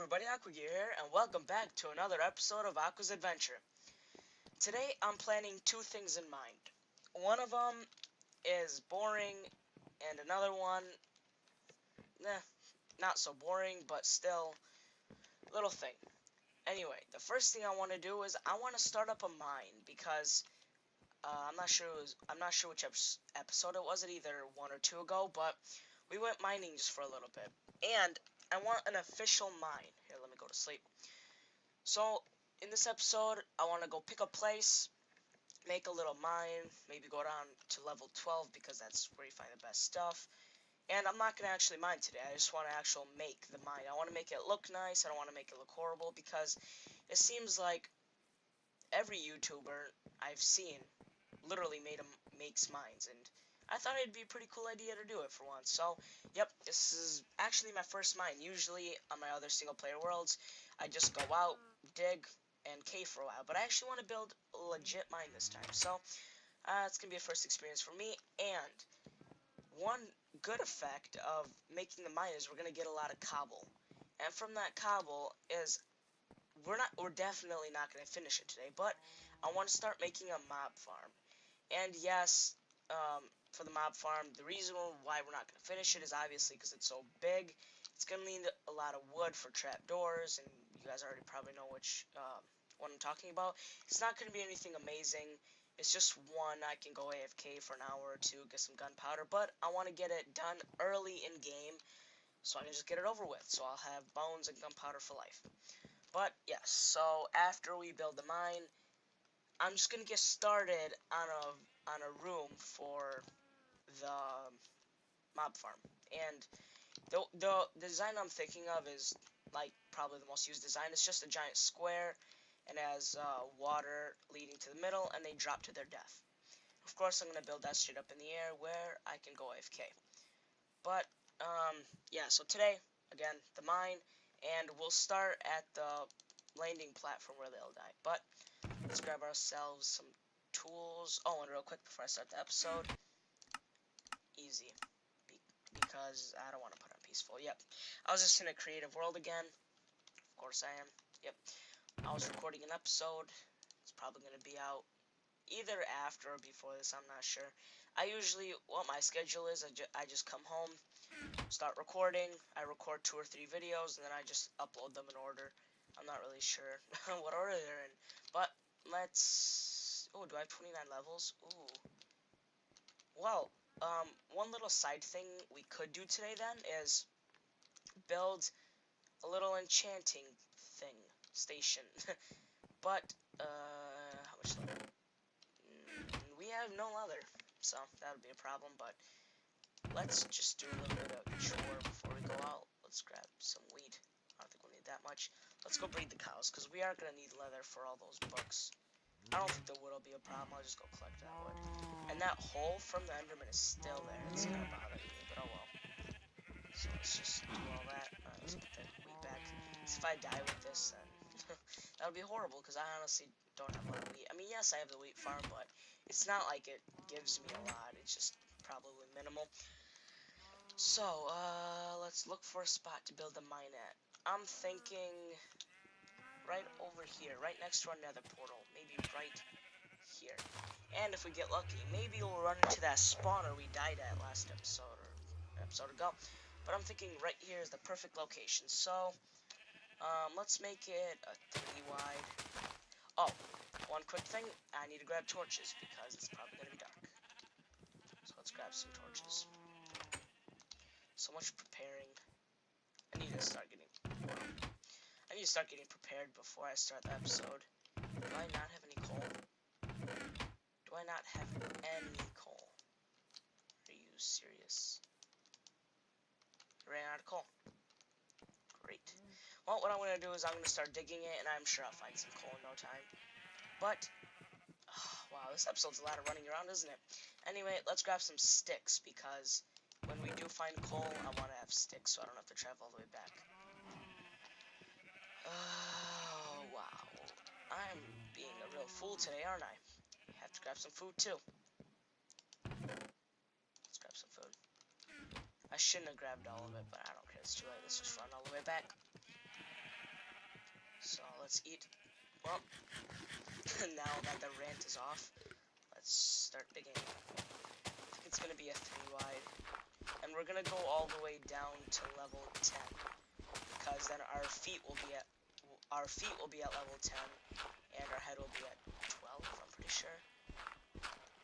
everybody, Aqua here, and welcome back to another episode of Aqua's Adventure. Today, I'm planning two things in mind. One of them is boring, and another one, not so boring, but still, little thing. Anyway, the first thing I want to do is I want to start up a mine because I'm not sure which episode it was. It either 1 or 2 ago, but we went mining just for a little bit, and I want an official mine. Here, let me go to sleep. So, in this episode, I want to go pick a place, make a little mine, maybe go down to level 12 because that's where you find the best stuff. And I'm not going to actually mine today, I just want to actually make the mine. I want to make it look nice, I don't want to make it look horrible because it seems like every YouTuber I've seen literally makes mines, and I thought it'd be a pretty cool idea to do it for once. So, yep, this is actually my first mine. Usually, on my other single-player worlds, I just go out, dig, and cave for a while. But I actually want to build a legit mine this time. So, it's going to be a first experience for me. And one good effect of making the mine is we're going to get a lot of cobble. And from that cobble is, we're definitely not going to finish it today, but I want to start making a mob farm. And yes, for the mob farm, the reason why we're not going to finish it is obviously because it's so big. It's going to need a lot of wood for trapdoors, and you guys already probably know what I'm talking about. It's not going to be anything amazing. It's just one, I can go AFK for an hour or two, get some gunpowder, but I want to get it done early in game, so I can just get it over with, so I'll have bones and gunpowder for life. But, yes, so after we build the mine, I'm just gonna get started on a room for the mob farm, and the design I'm thinking of is like probably the most used design. It's just a giant square and has water leading to the middle, and they drop to their death. Of course, I'm gonna build that shit up in the air where I can go AFK. But yeah. So today, again, the mine, and we'll start at the landing platform where they'll die. But let's grab ourselves some tools. Oh, and real quick before I start the episode, easy, because I don't want to put on peaceful. Yep, I was just in a creative world again. Of course I am. Yep, I was recording an episode. It's probably going to be out either after or before this, I'm not sure. I usually, what my schedule is, I just come home, start recording, I record 2 or 3 videos, and then I just upload them in order. I'm not really sure what order they're in, but let's... Oh, do I have 29 levels? Ooh. Well, one little side thing we could do today then is build a little enchanting thing, station. But, how much leather? We have no leather, so that would be a problem, but let's just do a little bit of chore before we go out. Let's grab some wheat. I don't think we'll need that much. Let's go breed the cows, because we are going to need leather for all those books. I don't think the wood will be a problem. I'll just go collect that wood. And that hole from the Enderman is still there. It's kind of bothering me, but oh well. So let's just do all that. Let's put that wheat back. Because if I die with this, then that would be horrible, because I honestly don't have a lot of wheat. I mean, yes, I have the wheat farm, but it's not like it gives me a lot. It's just probably minimal. So, let's look for a spot to build a mine at. I'm thinking right over here, right next to our nether portal. Maybe right here. And if we get lucky, maybe we'll run into that spawner we died at last episode, or an episode ago. But I'm thinking right here is the perfect location. So, let's make it a 3 wide. Oh, one quick thing, I need to grab torches because it's probably going to be dark. So let's grab some torches. So much preparing. I need to start getting prepared before I start the episode. Do I not have any coal? Do I not have any coal? Are you serious? I ran out of coal. Great. Well, what I'm going to do is I'm going to start digging it, and I'm sure I'll find some coal in no time. But, oh, wow, this episode's a lot of running around, isn't it? Anyway, let's grab some sticks, because when we do find coal, I want to have sticks, so I don't have to travel all the way back. Oh, wow. I'm being a real fool today, aren't I? Have to grab some food, too. Let's grab some food. I shouldn't have grabbed all of it, but I don't care. It's too late. Let's just run all the way back. So let's eat. Well, now that the rant is off, let's start digging. I think it's gonna be a 3 wide, and we're gonna go all the way down to level 10, because then our feet will be at level 10, and our head will be at 12. I'm pretty sure.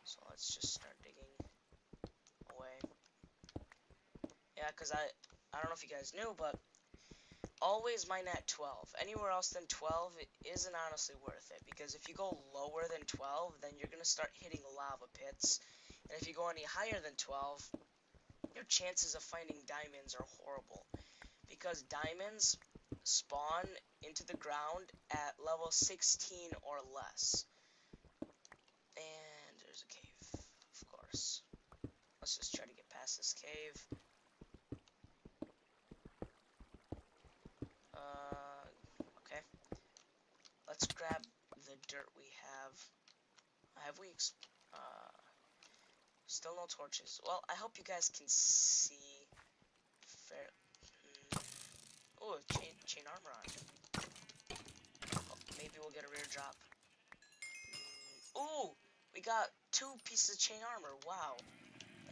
So let's just start digging away. Yeah, because I don't know if you guys knew, but always mine at 12. Anywhere else than 12, it isn't honestly worth it, because if you go lower than 12, then you're going to start hitting lava pits, and if you go any higher than 12, your chances of finding diamonds are horrible, because diamonds spawn into the ground at level 16 or less. And there's a cave, of course. Let's just try to get past this cave. Okay. Let's grab the dirt we have. Have we, still no torches. Well, I hope you guys can see fair. Oh, chain armor on. Oh, maybe we'll get a rare drop. Ooh, we got 2 pieces of chain armor. Wow,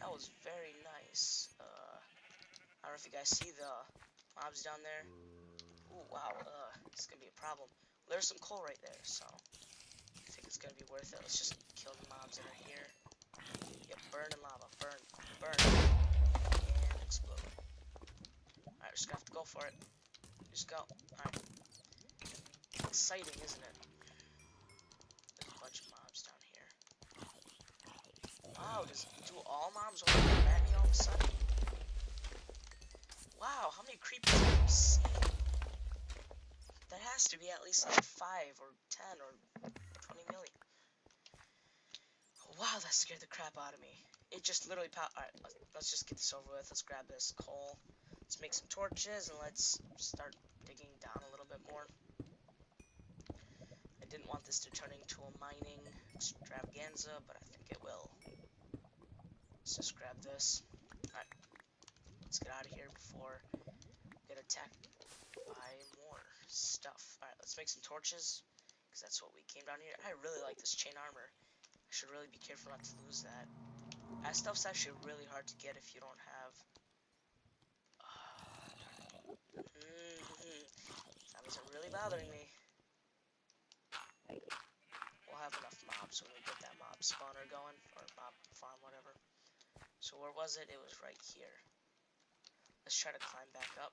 that was very nice. I don't know if you guys see the mobs down there. Ooh, wow. It's gonna be a problem. There's some coal right there, so I think it's gonna be worth it. Let's just kill the mobs that are here. Yep, burn in lava. Burn, burn, and explode. Alright, just gonna have to go for it. Just go. Alright. Exciting, isn't it? There's a bunch of mobs down here. Wow, do all mobs want to come at me all of a sudden? Wow, how many creepers have you seen? That has to be at least like 5 or 10 or 20 million. Wow, that scared the crap out of me. It just literally popped. Alright, let's just get this over with. Let's grab this coal. Let's make some torches and let's start digging down a little bit more. I didn't want this to turn into a mining extravaganza, but I think it will. Let's just grab this. Alright, let's get out of here before we get attacked by more stuff. Alright, let's make some torches, because that's what we came down here. I really like this chain armor. I should really be careful not to lose that. That stuff's actually really hard to get if you don't have... Zombies are really bothering me. We'll have enough mobs when we get that mob spawner going, or mob farm, whatever. So where was it? It was right here. Let's try to climb back up.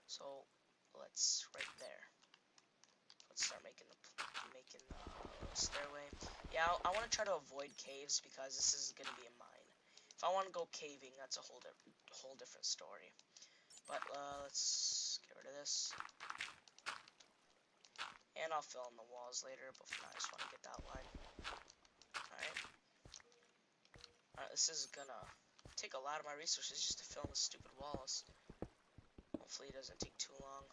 So let's right there. Let's start making the stairway. Yeah, I want to try to avoid caves because this is going to be a mine. If I want to go caving, that's a whole different story. But let's get rid of this. And I'll fill in the walls later, but for now I just want to get that line. Alright. Alright, this is gonna take a lot of my resources just to fill in the stupid walls. Hopefully it doesn't take too long.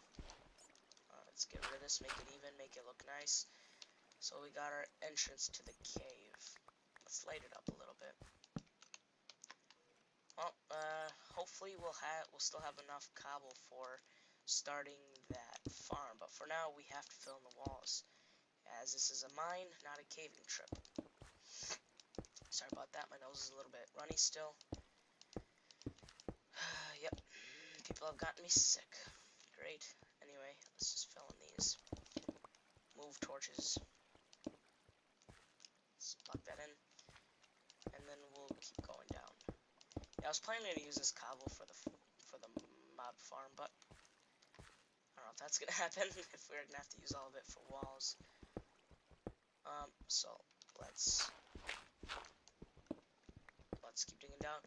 Let's get rid of this, make it even, make it look nice. So we got our entrance to the cave. Let's light it up a little bit. Well, hopefully we'll still have enough cobble for starting that farm. But for now, we have to fill in the walls, as this is a mine, not a caving trip. Sorry about that. My nose is a little bit runny still. Yep, people have gotten me sick. Great. Anyway, let's just fill in these. Move torches. Let's plug that in, and then we'll keep going down. Yeah, I was planning to use this cobble for the mob farm, but I don't know if that's gonna happen. If we're gonna have to use all of it for walls. So let's keep digging down,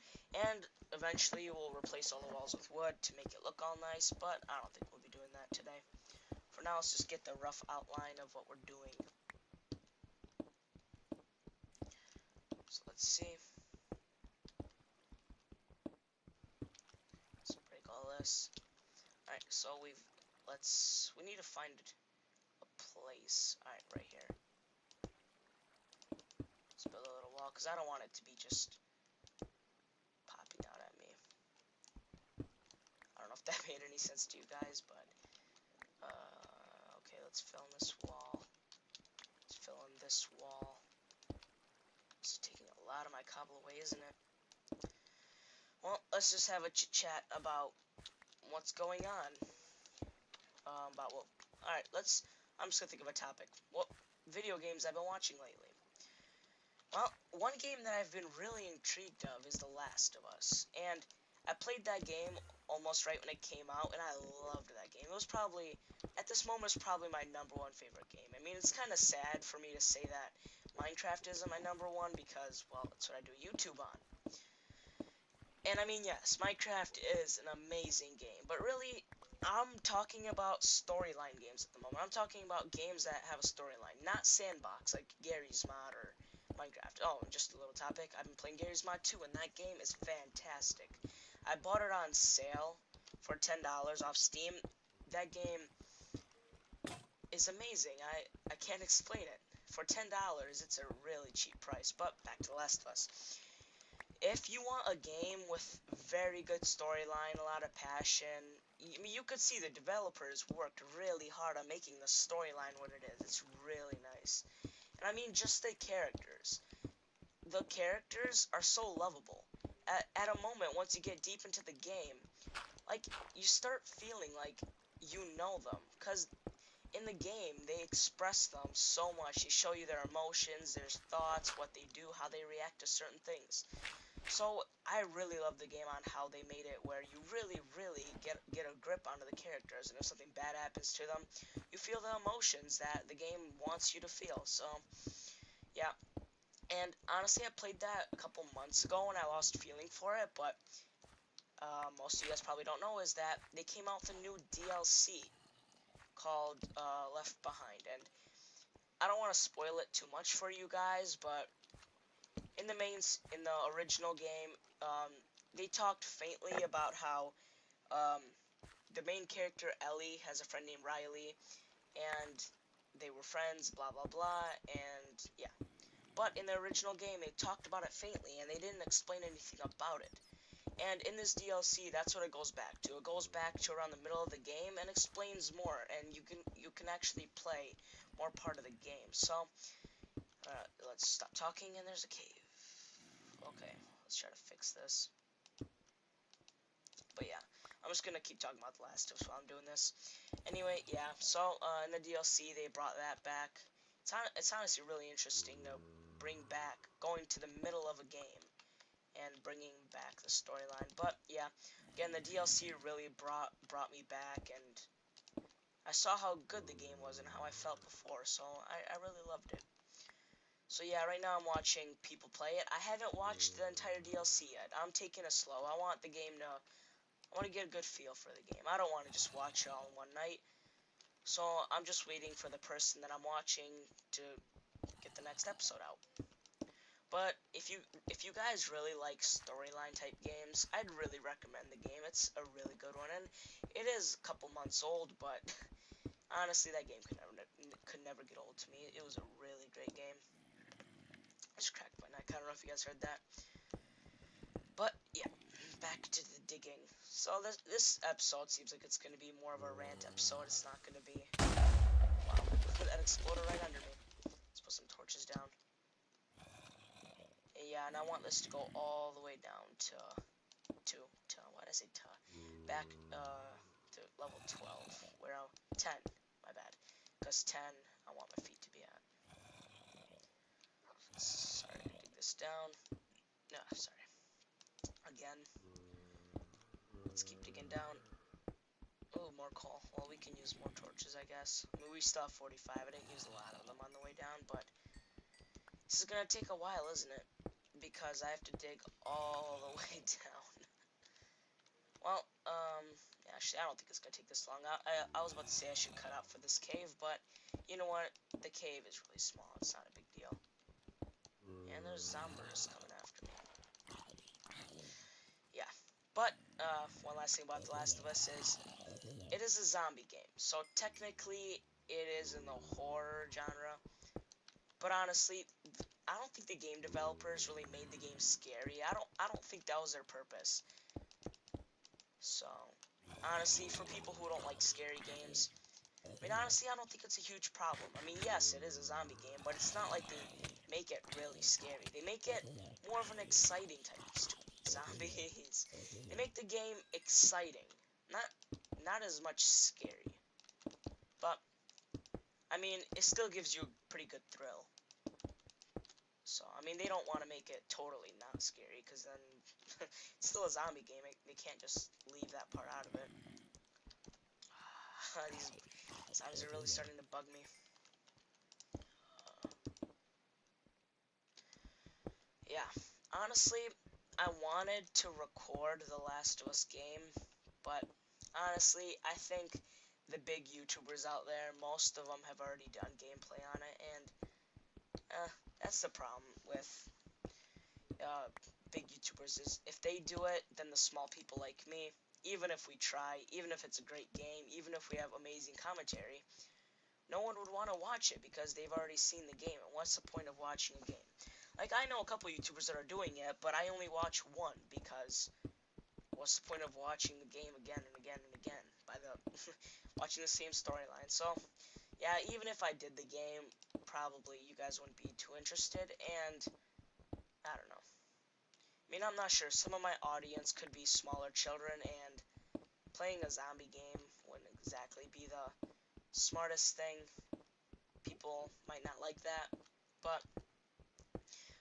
and eventually we'll replace all the walls with wood to make it look all nice. But I don't think we'll be doing that today. For now, let's just get the rough outline of what we're doing. So let's see. Let's break all this. Alright, so we need to find a place. Alright, right here. Let's build a little wall, because I don't want it to be just popping out at me. I don't know if that made any sense to you guys, but let's fill in this wall. Let's fill in this wall. It's taking a lot of my cobble away, isn't it? Well, let's just have a chit-chat about what's going on. About what... Alright, I'm just gonna think of a topic. What video games I've been watching lately. Well, one game that I've been really intrigued of is The Last of Us. And I played that game almost right when it came out, and I loved that game. It was probably, at this moment, it's probably my #1 favorite game. I mean, it's kind of sad for me to say that Minecraft isn't my #1 because, well, that's what I do YouTube on. And I mean, yes, Minecraft is an amazing game, but really, I'm talking about storyline games at the moment. I'm talking about games that have a storyline, not sandbox like Gary's Mod or Minecraft. Oh, and just a little topic, I've been playing Gary's Mod too, and that game is fantastic. I bought it on sale for $10 off Steam. That game is amazing. I can't explain it. For $10, it's a really cheap price. But back to The Last of Us. If you want a game with very good storyline, a lot of passion, you could see the developers worked really hard on making the storyline what it is. It's really nice. And I mean, just the characters. The characters are so lovable. At a moment, once you get deep into the game, like, you start feeling like you know them. Because in the game, they express them so much. They show you their emotions, their thoughts, what they do, how they react to certain things. So I really love the game on how they made it where you really get a grip onto the characters, and if something bad happens to them, you feel the emotions that the game wants you to feel. So yeah, and honestly, I played that a couple months ago and I lost feeling for it, but most of you guys probably don't know is that they came out with a new DLC called Left Behind, and I don't want to spoil it too much for you guys, but in the original game, they talked faintly about how um, the main character Ellie has a friend named Riley, and they were friends, blah blah blah, and yeah. But in the original game, they talked about it faintly, and they didn't explain anything about it. And in this DLC, that's what it goes back to. It goes back to around the middle of the game and explains more, and you can actually play more part of the game. So let's stop talking, and there's a cave. Okay, let's try to fix this. But yeah, I'm just gonna keep talking about The Last of Us while I'm doing this. Anyway, yeah, so in the DLC, they brought that back. It's honestly really interesting to bring back going to the middle of a game and bringing back the storyline. But yeah, again, the DLC really brought me back, and I saw how good the game was and how I felt before, so I really loved it. So yeah, right now I'm watching people play it. I haven't watched the entire DLC yet. I'm taking it slow. I want to get a good feel for the game. I don't want to just watch it all in one night. So I'm just waiting for the person that I'm watching to get the next episode out. But if you guys really like storyline type games, I'd really recommend the game. It's a really good one, and it is a couple months old, but honestly, that game could never get old to me. It was a really great game. I just cracked my neck. I don't know if you guys heard that. But yeah, back to the digging. So this episode seems like it's going to be more of a rant episode. It's not going to be... Wow, that exploded right under me. Let's put some torches down. Yeah, and I want this to go all the way down to why did I say to? Back to level 12, where 10, my bad. Because 10, I want my feet to be at. Sorry, dig this down. No, sorry. Again. Let's keep digging down. Oh, more coal. Well, we can use more torches, I guess. I mean, we still have 45. I didn't use a lot of them on the way down, but this is gonna take a while, isn't it? Because I have to dig all the way down. Well, actually, I don't think it's gonna take this long. I was about to say I should cut out for this cave, but you know what? The cave is really small. It's not a big deal. And there's zombies coming after me. Yeah. But, one last thing about The Last of Us is, it is a zombie game. So, technically, it is in the horror genre. But honestly, I don't think the game developers really made the game scary. I don't think that was their purpose. So, honestly, for people who don't like scary games, I mean, honestly, I don't think it's a huge problem. I mean, yes, it is a zombie game, but it's not like they make it really scary. They make it more of an exciting type of story. Zombies. They make the game exciting, not not as much scary. But I mean, it still gives you a pretty good thrill. So I mean, they don't want to make it totally not scary, because then it's still a zombie game. They can't just leave that part out of it. These zombies are really starting to bug me. Yeah, honestly, I wanted to record the Last of Us game, but honestly, I think the big YouTubers out there, most of them have already done gameplay on it, and that's the problem with uh, big YouTubers is if they do it, then the small people like me, even if we try, even if it's a great game, even if we have amazing commentary, no one would want to watch it because they've already seen the game, and what's the point of watching a game? Like, I know a couple YouTubers that are doing it, but I only watch one because what's the point of watching the game again and again and again by the watching the same storyline? So, yeah, even if I did the game, probably you guys wouldn't be too interested, and I don't know. I mean, I'm not sure. Some of my audience could be smaller children, and playing a zombie game wouldn't exactly be the smartest thing. People might not like that, but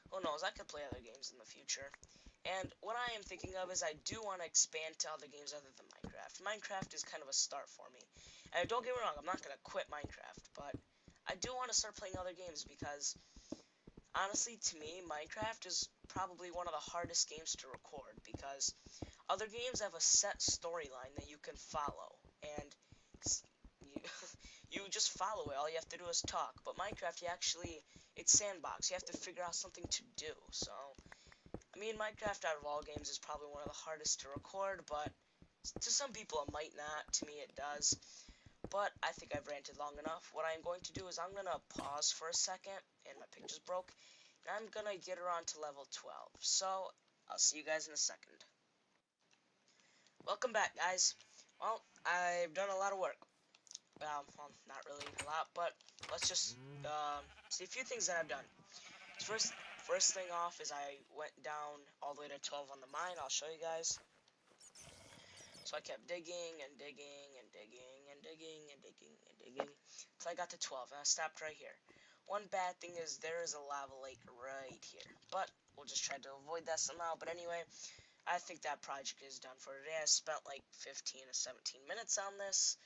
who knows, I could play other games in the future. And what I am thinking of is I do want to expand to other games other than Minecraft. Minecraft is kind of a start for me. And don't get me wrong, I'm not going to quit Minecraft, but I do want to start playing other games because, honestly, to me, Minecraft is probably one of the hardest games to record because other games have a set storyline that you can follow, and you, you just follow it. All you have to do is talk. But Minecraft, it's sandbox. You have to figure out something to do. So, I mean, Minecraft out of all games is probably one of the hardest to record, but to some people it might not. To me, it does. But I think I've ranted long enough. What I'm going to do is I'm going to pause for a second, and my pick just broke, and I'm going to get her on to level 12. So, I'll see you guys in a second. Welcome back, guys. Well, I've done a lot of work. Well, not really a lot, but let's just see a few things that I've done. First thing off is I went down all the way to 12 on the mine. I'll show you guys. So I kept digging and digging and digging and digging and digging and digging until I got to 12, and I stopped right here. One bad thing is there is a lava lake right here, but we'll just try to avoid that somehow. But anyway, I think that project is done for today. I spent like 15 to 17 minutes on this.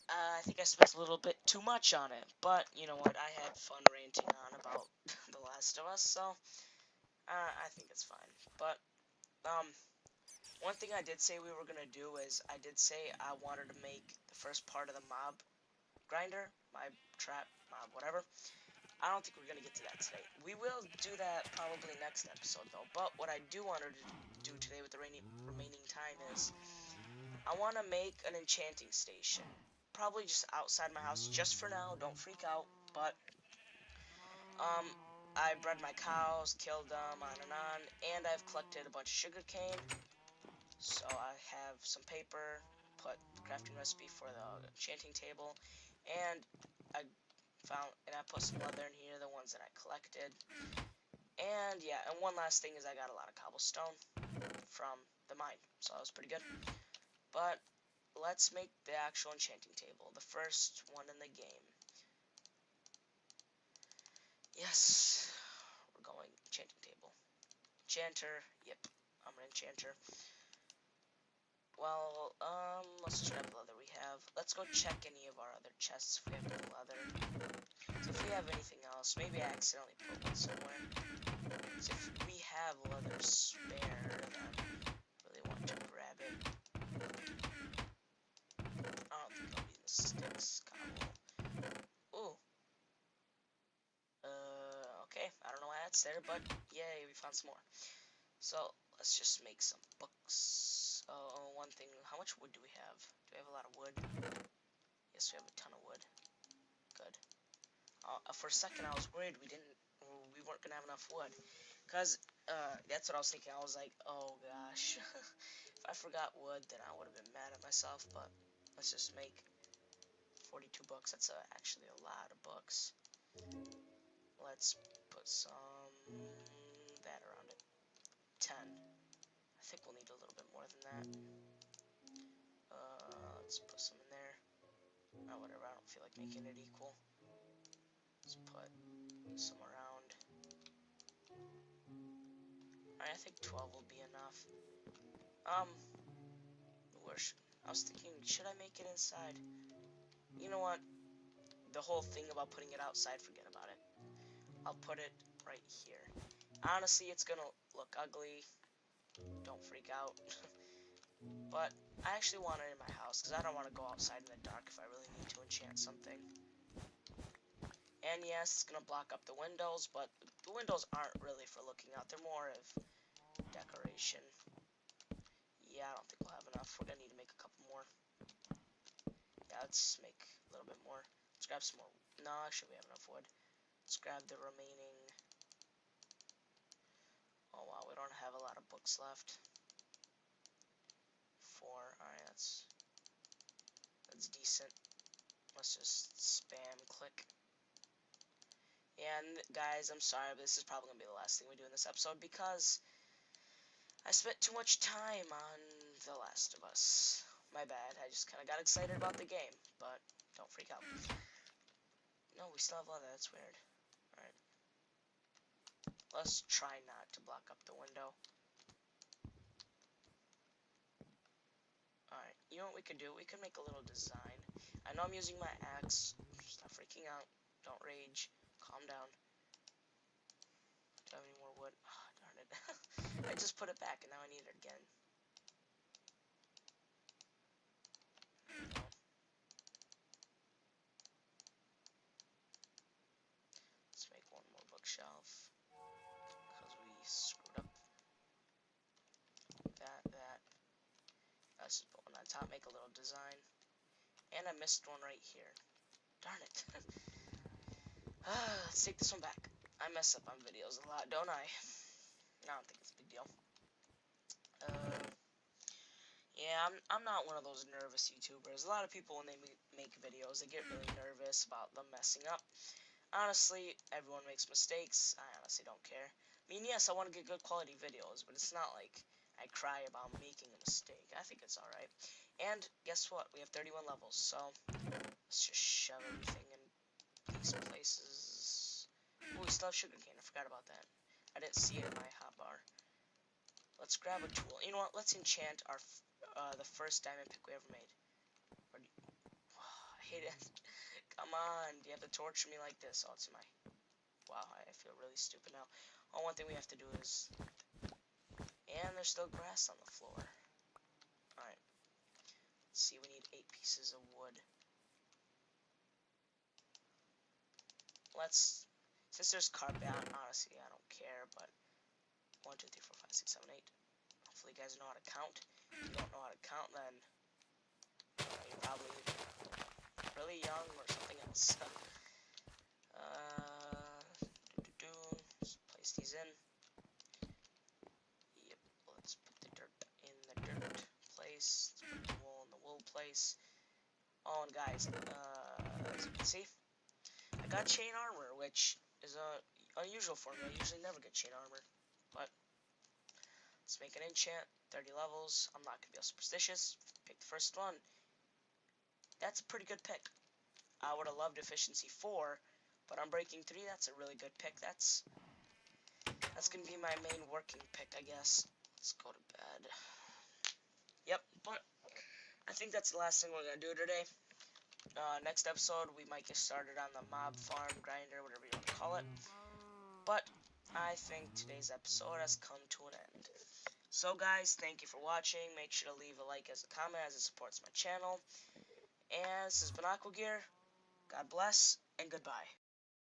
I think I spent a little bit too much on it, but you know what? I had fun ranting on about The Last of Us, so I think it's fine. But one thing I did say we were gonna do is I did say I wanted to make the first part of the mob grinder, my trap mob, whatever. I don't think we're gonna get to that today. We will do that probably next episode though. But what I do want to do today with the remaining time is I want to make an enchanting station. Probably just outside my house, just for now. Don't freak out. But um, I bred my cows, killed them, on, and I've collected a bunch of sugar cane. So I have some paper, put the crafting recipe for the enchanting table, and I put some leather in here, the ones that I collected. And yeah, and one last thing is I got a lot of cobblestone from the mine, so that was pretty good. But let's make the actual enchanting table, the first one in the game. Yes, we're going enchanting table. Enchanter, yep, I'm an enchanter. Well, let's just grab the leather we have. Let's go check any of our other chests if we have any leather. So if we have anything else, maybe I accidentally put one somewhere. So if we have leather spare, then I really want to grab it. I don't think I'll be in the sticks. Cobble. Ooh. Okay. I don't know why that's there, but yay, we found some more. So let's just make some books. Oh, one thing. How much wood do we have? Do we have a lot of wood? Yes, we have a ton of wood. Good. For a second, I was worried we weren't gonna have enough wood, cause that's what I was thinking. I was like, oh gosh, if I forgot wood, then I would have been mad at myself. But let's just make 42 books. That's actually a lot of books. Let's put some that around it. 10. I think we'll need a little bit more than that. Let's put some in there. Oh, whatever. I don't feel like making it equal. Let's put some around. Alright, I think 12 will be enough. I was thinking, should I make it inside? You know what? The whole thing about putting it outside, forget about it. I'll put it right here. Honestly, it's gonna look ugly. Don't freak out. But I actually want it in my house, because I don't want to go outside in the dark if I really need to enchant something. And yes, it's gonna block up the windows, but the windows aren't really for looking out. They're more of decoration. Yeah, I don't think we'll have enough. We're gonna need to make a couple more. Yeah, let's make a little bit more. Let's grab some more. No, actually we have enough wood. Let's grab the remaining. Oh wow, we don't have a lot of books left. 4. Alright, that's decent. Let's just spam click. And guys, I'm sorry, but this is probably gonna be the last thing we do in this episode because I spent too much time on The Last of Us. My bad. I just kind of got excited about the game, but don't freak out. No, we still have leather. That's weird. Alright. Let's try not to block up the window. Alright. You know what we could do? We could make a little design. I know I'm using my axe. Stop freaking out. Don't rage. Calm down. Do I have any more wood? Oh, darn it. I just put it back and now I need it again. Let's make one more bookshelf. Because we screwed up. That. Let's just put one on top, make a little design. And I missed one right here. Darn it. Let's take this one back. I mess up on videos a lot, don't I? I don't think it's a big deal. Yeah, I'm not one of those nervous YouTubers. A lot of people, when they make videos, they get really nervous about them messing up. Honestly, everyone makes mistakes. I honestly don't care. I mean, yes, I want to get good quality videos, but it's not like I cry about making a mistake. I think it's alright. And guess what? We have 31 levels, so let's just shove everything in these places. Oh, we still have sugarcane. I forgot about that. I didn't see it in my hotbar. Let's grab a tool. You know what? Let's enchant our the first diamond pick we ever made. I hate it. Come on. Do you have to torture me like this? Oh, it's my... Wow, I feel really stupid now. Oh, one thing we have to do is... And there's still grass on the floor. Alright. Let's see, we need 8 pieces of wood. Let's... Since there's carpet, honestly, I don't care, but... 1, 2, 3, 4, 5, 6, 7, 8. Hopefully you guys know how to count. If you don't know how to count, then... you're probably really young or something else. Let's place these in. Yep, let's put the dirt in the dirt place. Let's put the wool in the wool place. Oh, and guys, as you can see, I got chain armor, which is unusual for me. I usually never get chain armor, but let's make an enchant. 30 levels. I'm not gonna be all superstitious. Pick the first one. That's a pretty good pick. I would have loved efficiency 4, but on breaking 3, that's a really good pick. That's gonna be my main working pick, I guess. Let's go to bed. Yep, but I think that's the last thing we're gonna do today. Next episode, we might get started on the mob farm grinder, whatever you want to call it. But I think today's episode has come to an end. So guys, thank you for watching. Make sure to leave a like as a comment as it supports my channel. And this has been Aqua. God bless and goodbye.